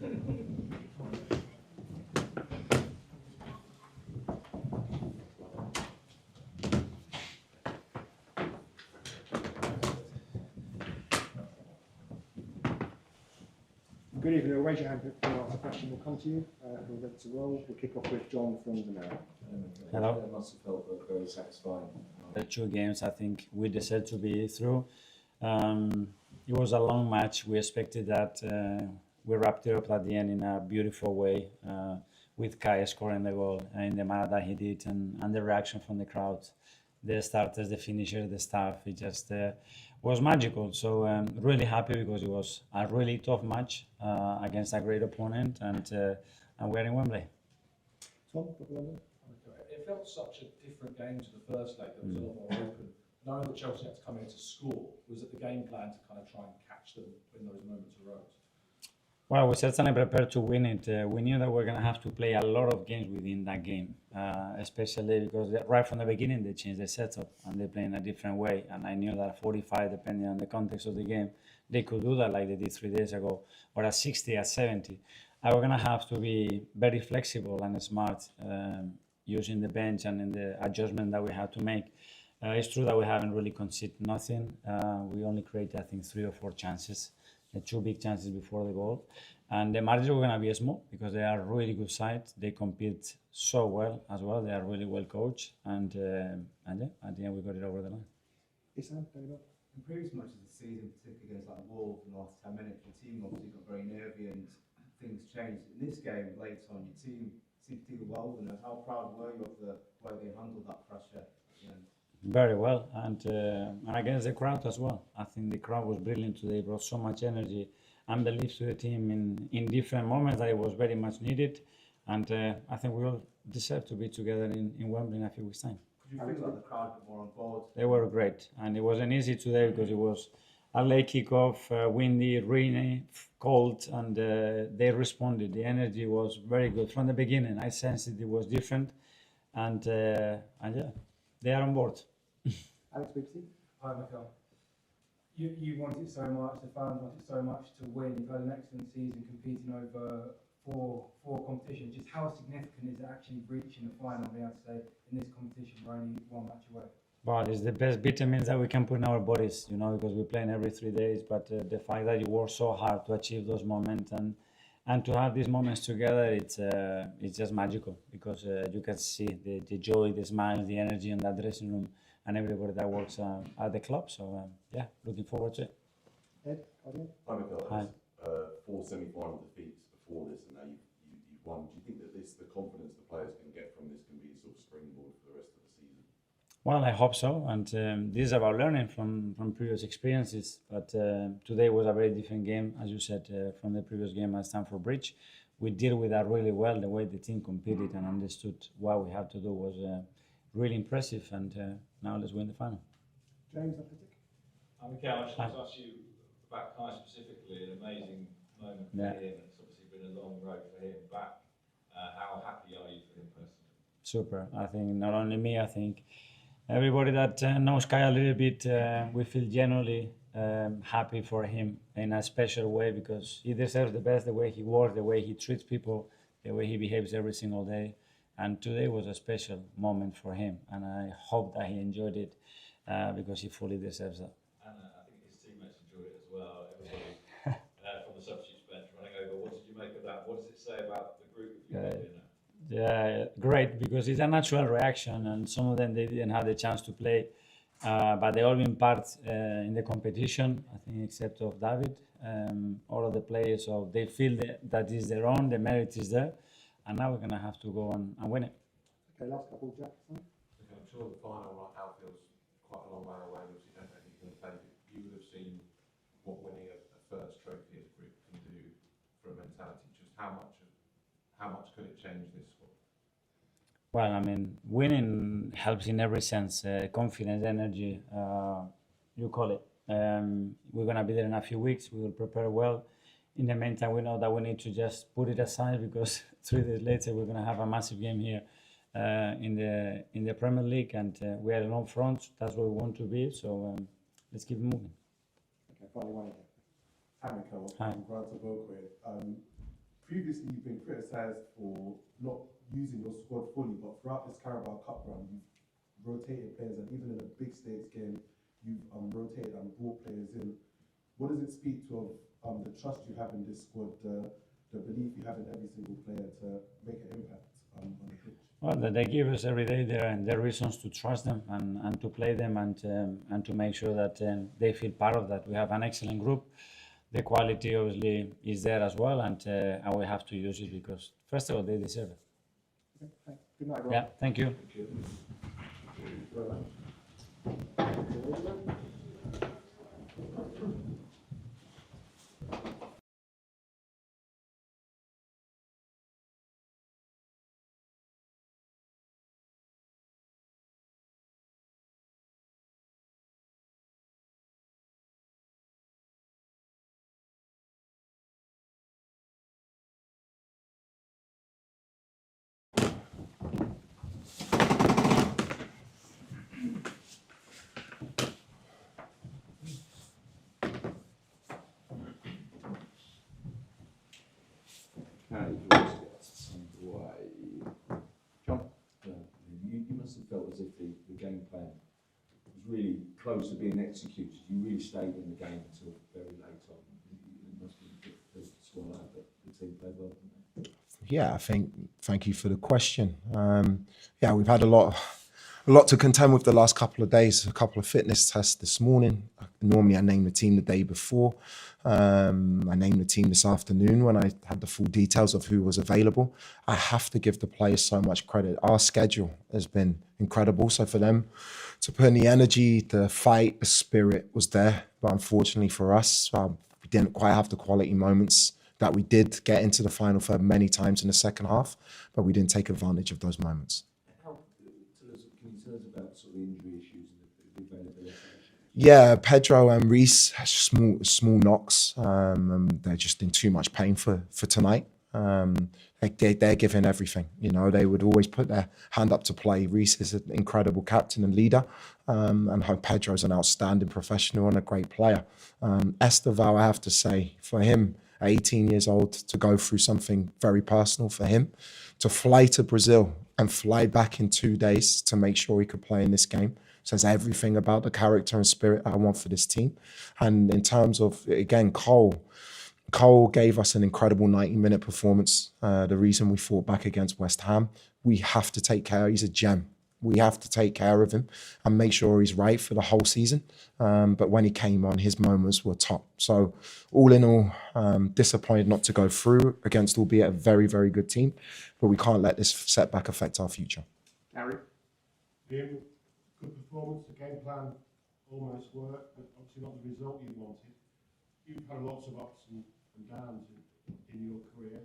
Good evening. Raise your hand if you ask a question. We'll come to you. We're ready to roll. We'll kick off with John from the Mirror. Hello. It must have felt very satisfying. The 2 games, I think we deserved to be through. It was a long match. We expected that. We wrapped it up at the end in a beautiful way, with Kai scoring the goal in the manner that he did, and the reaction from the crowd, the starters, the finishers, the staff. It just was magical. So really happy because it was a really tough match against a great opponent, and we're in Wembley. Tom, It felt such a different game to the first leg. It was a lot more open. Knowing that Chelsea had to come in to score, was it the game plan to kind of try and catch them when those moments arose? Well, we certainly prepared to win it. We knew that we are going to have to play a lot of games within that game, especially because right from the beginning they changed the setup and they play in a different way. And I knew that at 45, depending on the context of the game, they could do that like they did 3 days ago, or at 60, at 70. And we're going to have to be very flexible and smart, using the bench and in the adjustment that we have to make. It's true that we haven't really conceded nothing. We only created, I think, 3 or 4 chances. The 2 big chances before the goal, and the margins were going to be small because they are really good side. They compete so well as well. They are really well coached, and yeah, at the end we got it over the line. In previous matches of the season, particularly against like Wolves in the last 10 minutes, your team obviously got very nervy and things changed. In this game, late on, your team seemed to do well. And how proud were you of the way they handled that pressure? Very well, and against the crowd as well. I think the crowd was brilliant today. Brought so much energy and belief to the team in different moments that it was very much needed. And I think we all deserve to be together in Wembley in a few weeks' time. Could you feel like the crowd got more on board? They were great, and it wasn't easy today because it was a late kickoff, windy, rainy, cold, and they responded. The energy was very good from the beginning. I sensed it was different, and yeah, they are on board. Alex Bibsy. Hi, Michael. You want it so much, the fans want it so much to win. You've had an excellent season competing over four competitions. Just how significant is it actually reaching the final, we have to say, in this competition? We're only 1 match away. Well, it's the best vitamins that we can put in our bodies, because we're playing every 3 days. But the fact that you work so hard to achieve those moments and to have these moments together, it's just magical because you can see the joy, the smiles, the energy in that dressing room, and everybody that works at the club. So yeah, looking forward to it. Ed, Hi, Michael. Hi. 4 semi-final defeats before this, and now you've won. Do you think that the confidence the players can get from this can be a sort of springboard for the rest of the season? Well, I hope so, and this is about learning from previous experiences. But today was a very different game, as you said, from the previous game at Stamford Bridge. We deal with that really well. The way the team competed and understood what we had to do was really impressive, and now let's win the final. James, Athletic. Mikel, I just want to ask you about Kai specifically, an amazing moment for him. It's obviously been a long road for him back. How happy are you for him personally? Super. I think not only me, I think everybody that knows Kai a little bit, we feel genuinely happy for him in a special way because he deserves the best, the way he works, the way he treats people, the way he behaves every single day. And today was a special moment for him, and I hope that he enjoyed it because he fully deserves that. And I think his teammates enjoyed it as well. Everybody from the substitutes bench running over. What did you make of that? What does it say about the group of you in there? Yeah, great, because it's a natural reaction, and some of them they didn't have the chance to play, but they all been part in the competition. I think except of David, all of the players, so they feel that is their own. The merit is there, and now we're gonna have to go and win it. Okay, last couple, Jackson. Okay, I'm sure the final right now feels quite a long way away. Obviously, you don't know who's going to play. You would have seen what winning a first trophy as a group can do for a mentality. Just how much could it change this squad? Well, I mean, winning helps in every sense. Confidence, energy, you call it. We're going to be there in a few weeks. We will prepare well. In the meantime, we know that we need to just put it aside because 3 days later we're going to have a massive game here in the Premier League, and we are on front. That's where we want to be. So let's keep moving. Okay, finally one again. Hi, Michael. Hi. I'm glad to work with. previously you've been criticised for not using your squad fully, but throughout this Carabao Cup run, you've rotated players, and even in a big stakes game, you've rotated and brought players in. What does it speak to of the trust you have in this squad, the belief you have in every single player to make an impact on the pitch? Well, that they give us every day their reasons to trust them and to play them and to make sure that they feel part of that. We have an excellent group. The quality obviously is there as well, and we have to use it because first of all they deserve it. Okay, thanks. Good night, everyone. Yeah, thank you. John? You must have felt as if the game plan was really close to being executed. You really stayed in the game until very late on. It must have been difficult to swallow, but the team played well, didn't they? Yeah, thank you for the question. Yeah, we've had a lot to contend with the last couple of days. A couple of fitness tests this morning. Normally I name the team the day before. I named the team this afternoon when I had the full details of who was available. I have to give the players so much credit. Our schedule has been incredible. So for them to put in the energy, the fight, the spirit was there. But unfortunately for us, we didn't quite have the quality moments that we did get into the final third many times in the second half, but we didn't take advantage of those moments. Can you tell us about sort of the injury issues and the availability? Yeah, Pedro and Reece have small knocks. They're just in too much pain for tonight. They're giving everything. You know, they would always put their hand up to play. Reece is an incredible captain and leader, and Pedro's an outstanding professional and a great player. Esteval, I have to say, for him, 18 years old, to go through something very personal for him, to fly to Brazil and fly back in 2 days to make sure he could play in this game, says everything about the character and spirit I want for this team. And in terms of, again, Cole gave us an incredible 90-minute performance. The reason we fought back against West Ham, we have to take care. He's a gem. We have to take care of him and make sure he's right for the whole season. But when he came on, his moments were top. So all in all, disappointed not to go through against, albeit a very, very good team. But we can't let this setback affect our future. Gary? Liam, good performance, the game plan almost worked, but obviously not the result you wanted. You've had lots of ups and downs in your career.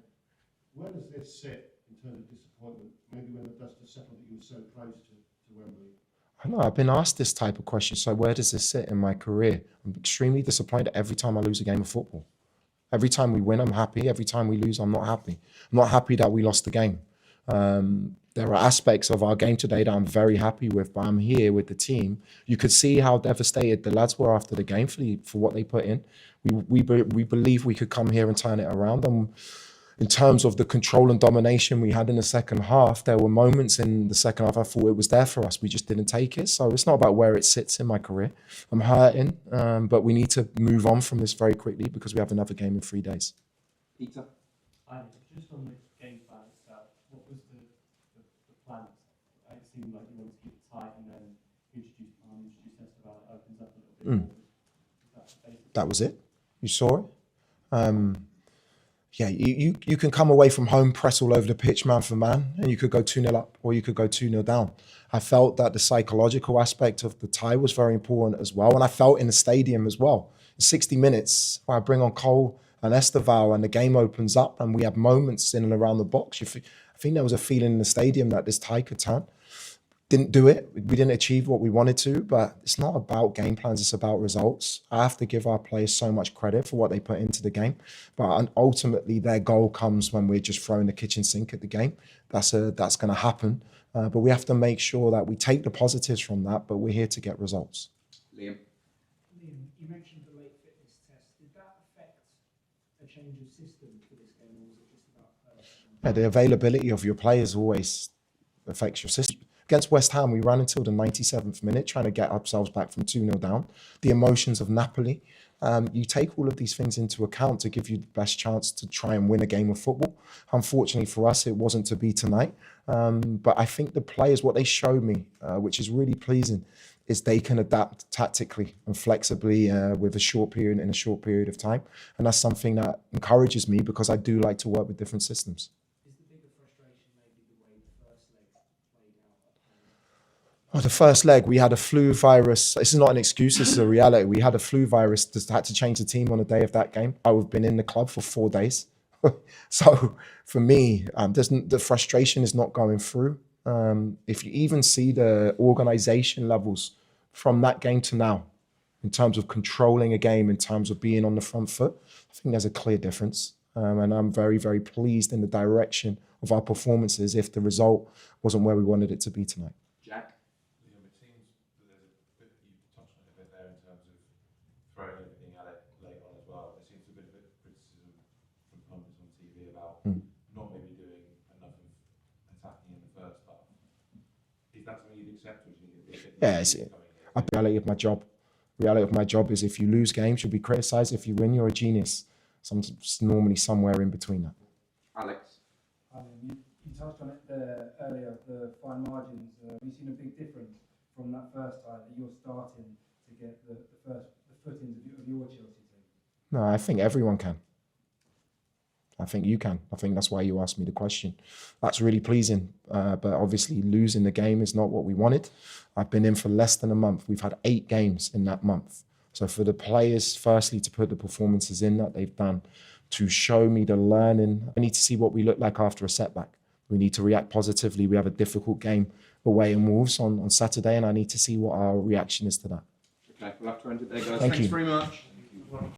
Where does this sit in terms of disappointment? Maybe when the dust has settled that you were so close to Wembley. I know, I've been asked this type of question. So where does this sit in my career? I'm extremely disappointed every time I lose a game of football. Every time we win, I'm happy. Every time we lose, I'm not happy. I'm not happy that we lost the game. There are aspects of our game today that I'm very happy with, but I'm here with the team. You could see how devastated the lads were after the game for what they put in. We believe we could come here and turn it around. And in terms of the control and domination we had in the second half, there were moments in the second half I thought it was there for us. We just didn't take it. So it's not about where it sits in my career. I'm hurting, but we need to move on from this very quickly because we have another game in 3 days. Peter? Just on the game plan itself, what was the plan? It seemed like you wanted to keep it tight and then introduce Esteban, it opens up a little bit more. That was it. You saw it. Yeah, you can come away from home, press all over the pitch, man for man, and you could go 2-0 up or you could go 2-0 down. I felt that the psychological aspect of the tie was very important as well, and I felt in the stadium as well. In 60 minutes, when I bring on Cole and Esteval and the game opens up and we have moments in and around the box, I think there was a feeling in the stadium that this tie could turn. Didn't do it. We didn't achieve what we wanted to, but it's not about game plans. It's about results. I have to give our players so much credit for what they put into the game, but ultimately their goal comes when we're just throwing the kitchen sink at the game. That's going to happen, but we have to make sure that we take the positives from that, but we're here to get results. Liam? Liam, you mentioned the late fitness test. Did that affect a change of system for this game, or was it just about The availability of your players always affects your system. Against West Ham, we ran until the 97th minute, trying to get ourselves back from 2-0 down. The emotions of Napoli. You take all of these things into account to give you the best chance to try and win a game of football. Unfortunately for us, it wasn't to be tonight. But I think the players, what they showed me, which is really pleasing, is they can adapt tactically and flexibly with a short period in a short period of time. And that's something that encourages me because I do like to work with different systems. Is the bigger frustration maybe the way the first leg played out? Well, the first leg, we had a flu virus. This is not an excuse, this is a reality. We had a flu virus that had to change the team on the day of that game. I would have been in the club for 4 days. So for me, the frustration is not going through. If you even see the organisation levels from that game to now, in terms of controlling a game, in terms of being on the front foot, I think there's a clear difference. And I'm very, very pleased in the direction of our performances if the result wasn't where we wanted it to be tonight. Jack? Yeah, it seems that there's a bit, you touched on it a bit there in terms of throwing everything at it late on as well. There seems to be a bit of criticism from pundits on TV about not maybe doing enough of attacking in the first half. Is that something you'd accept, or do you think it's Yeah, it's a reality of my job. Reality of my job is if you lose games, you'll be criticised. If you win, you're a genius. Normally somewhere in between that. Alex? You touched on it there earlier, the fine margins. Have you seen a big difference from that first time that you're starting to get the footings of your Chelsea team? No, I think everyone can. I think you can. I think that's why you asked me the question. That's really pleasing. But obviously losing the game is not what we wanted. I've been in for less than a month. We've had 8 games in that month. So for the players, firstly, to put the performances in that they've done, to show me the learning, I need to see what we look like after a setback. We need to react positively. We have a difficult game away in Wolves on Saturday, and I need to see what our reaction is to that. Okay, we'll have to end it there, guys. Thank Thanks you. very much.